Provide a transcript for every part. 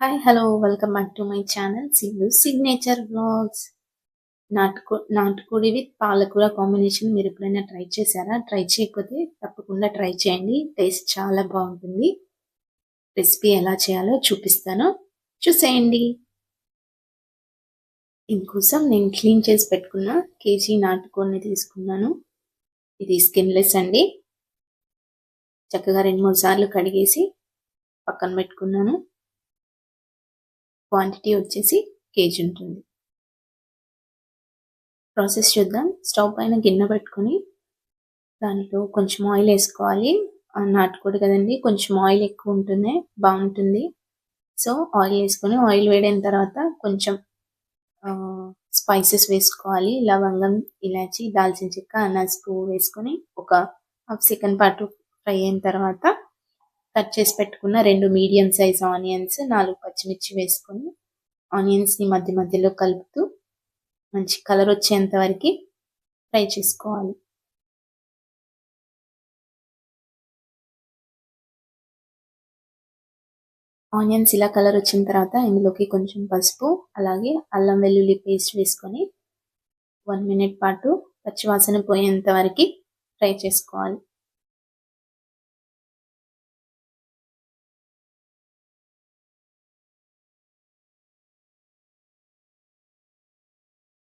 Hi hello welcome back to my channel Sindhu signature vlogs. నాటుకోడి with పాలకూర combination మీరు ఎప్పుడైనా ట్రై చేశారా? ట్రై చేయకపోతే తప్పకుండా ట్రై చేయండి. టేస్ట్ చాలా బాగుంటుంది. రెసిపీ ఎలా చేయాలో చూపిస్తాను, చూసేయండి. ఇందుకోసం నేను క్లీన్ చేసి పెట్టుకున్న కేజీ నాటుకోడిని తీసుకున్నాను. ఇది స్కిన్లెస్ అండి. చక్కగా 2-3 సార్లు కడిగేసి పక్కన పెట్టుకున్నాను. క్వాంటిటీ వచ్చేసి కేజీ ఉంటుంది. ప్రాసెస్ చూద్దాం. స్టవ్ పైన గిన్నె పెట్టుకొని దాంట్లో కొంచెం ఆయిల్ వేసుకోవాలి. నాటుకోడి కదండి, కొంచెం ఆయిల్ ఎక్కువ ఉంటేనే బాగుంటుంది. సో ఆయిల్ వేసుకొని ఆయిల్ వేడైన తర్వాత కొంచెం స్పైసెస్ వేసుకోవాలి. లవంగం, ఇలాచి, దాల్చిన చెక్క, అనాస్ పువ్వు వేసుకొని ఒక హాఫ్ సెకండ్ పాటు ఫ్రై అయిన తర్వాత కట్ చేసి పెట్టుకున్న 2 మీడియం సైజ్ ఆనియన్స్, 4 పచ్చిమిర్చి వేసుకొని ఆనియన్స్ని మధ్య మధ్యలో కలుపుతూ మంచి కలర్ వచ్చేంత వరకు ఫ్రై చేసుకోవాలి. ఆనియన్స్ ఇలా కలర్ వచ్చిన తర్వాత ఇందులోకి కొంచెం పసుపు, అలాగే అల్లం వెల్లుల్లి పేస్ట్ వేసుకొని 1 మినిట్ పాటు పచ్చివాసన పోయేంత వరకు ఫ్రై చేసుకోవాలి.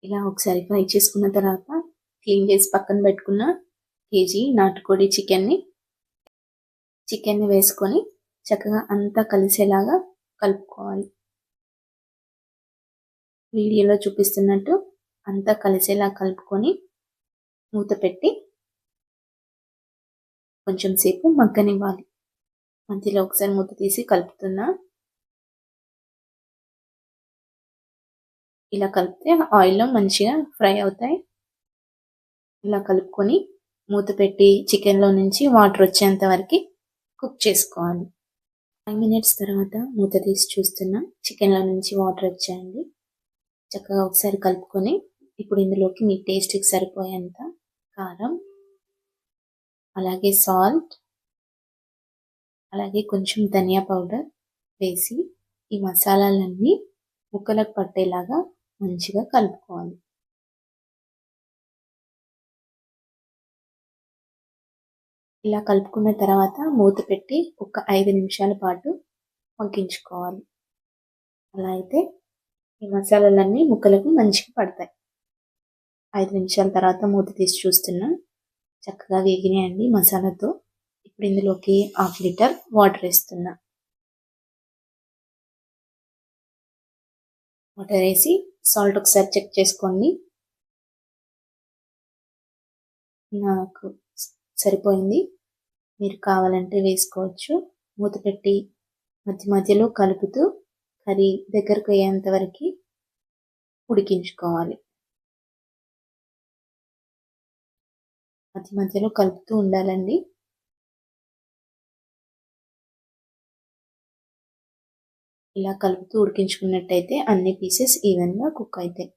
ఇలా ఒకసారి ఫ్రై చేసుకున్న తర్వాత క్లీన్ చేసి పక్కన పెట్టుకున్న కేజీ నాటుకోడి చికెన్ని వేసుకొని చక్కగా అంతా కలిసేలాగా కలుపుకోవాలి. వీడియోలో చూపిస్తున్నట్టు అంతా కలిసేలా కలుపుకొని మూత పెట్టి కొంచెం సేపు మగ్గనివ్వాలి. మధ్యలో ఒకసారి మూత తీసి కలుపుతున్నా. ఇలా కలిపితే ఆయిల్లో మంచిగా ఫ్రై అవుతాయి. ఇలా కలుపుకొని మూత పెట్టి చికెన్లో నుంచి వాటర్ వచ్చేంత వరకు కుక్ చేసుకోవాలి. 5 మినిట్స్ తర్వాత మూత తీసి చూస్తున్నా, చికెన్లో నుంచి వాటర్ వచ్చాయండి. చక్కగా ఒకసారి కలుపుకొని ఇప్పుడు ఇందులోకి మీ టేస్ట్కి సరిపోయేంత కారం, అలాగే సాల్ట్, అలాగే కొంచెం ధనియా పౌడర్ వేసి ఈ మసాలాలన్నీ ముక్కలకు పట్టేలాగా మంచిగా కలుపుకోవాలి. ఇలా కలుపుకున్న తర్వాత మూత పెట్టి ఒక 5 నిమిషాల పాటు మగ్గించుకోవాలి. అలా అయితే ఈ మసాలాలన్నీ ముక్కలకు మంచిగా పడతాయి. 5 నిమిషాల తర్వాత మూత తీసి చూస్తున్నా, చక్కగా వేగినాయండి మసాలాతో. ఇప్పుడు ఇందులోకి 1/2 లీటర్ వాటర్ వేస్తున్నా. వాటర్ వేసి సాల్ట్ ఒకసారి చెక్ చేసుకోండి. నాకు సరిపోయింది, మీరు కావాలంటే వేసుకోవచ్చు. మూత పెట్టి మధ్య మధ్యలో కలుపుతూ కర్రీ దగ్గరకు అయ్యేంత వరకు ఉడికించుకోవాలి. మధ్య మధ్యలో కలుపుతూ ఉండాలండి. ఇలా కలుపుతూ ఉడికించుకున్నట్టయితే అన్ని పీసెస్ ఈవెన్గా కుక్ అవుతాయి.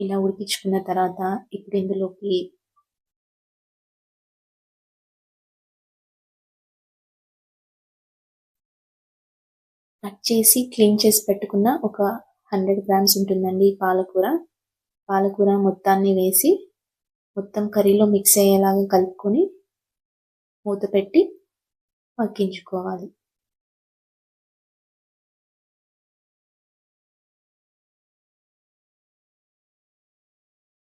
ఇలా ఉడికించుకున్న తర్వాత ఇప్పుడు ఇందులోకి కట్ చేసి క్లీన్ చేసి పెట్టుకున్న ఒక 100 గ్రామ్స్ ఉంటుందండి పాలకూర మొత్తాన్ని వేసి మొత్తం కర్రీలో మిక్స్ అయ్యేలాగా కలుపుకొని మూత పెట్టి మగ్గించుకోవాలి.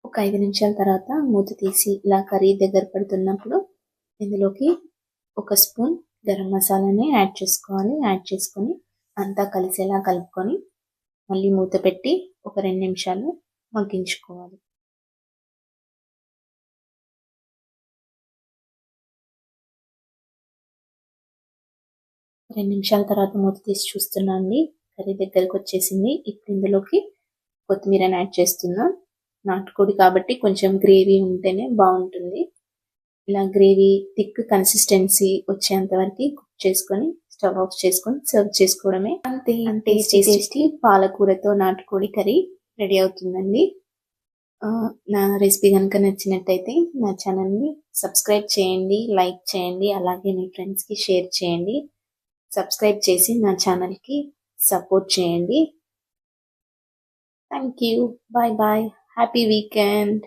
ఒక 5 నిమిషాల తర్వాత మూత తీసి ఇలా కర్రీ దగ్గర పడుతున్నప్పుడు ఇందులోకి ఒక స్పూన్ గరం మసాలాని యాడ్ చేసుకోవాలి. యాడ్ చేసుకొని అంతా కలిసేలా కలుపుకొని మళ్ళీ మూత పెట్టి ఒక 2 నిమిషాలు మగ్గించుకోవాలి. 2 నిమిషాల తర్వాత మూత తీసి చూస్తున్నా అండి, కర్రీ దగ్గరకు వచ్చేసింది. ఇప్పుడు ఇందులోకి కొత్తిమీరని యాడ్ చేస్తున్నా. నాటుకోడి కాబట్టి కొంచెం గ్రేవీ ఉంటేనే బాగుంటుంది. ఇలా గ్రేవీ థిక్ కన్సిస్టెన్సీ వచ్చేంత వరకు కుక్ చేసుకొని స్టవ్ ఆఫ్ చేసుకొని సర్వ్ చేసుకోవడమే. అంతే, టేస్టీ పాలకూరతో నాటుకోడి కర్రీ రెడీ అవుతుందండి. నా రెసిపీ కనుక నచ్చినట్టయితే నా ఛానల్ని సబ్స్క్రైబ్ చేయండి, లైక్ చేయండి, అలాగే మీ ఫ్రెండ్స్కి షేర్ చేయండి. సబ్స్క్రైబ్ చేసి నా ఛానల్కి సపోర్ట్ చేయండి. Thank you. Bye bye. Happy weekend.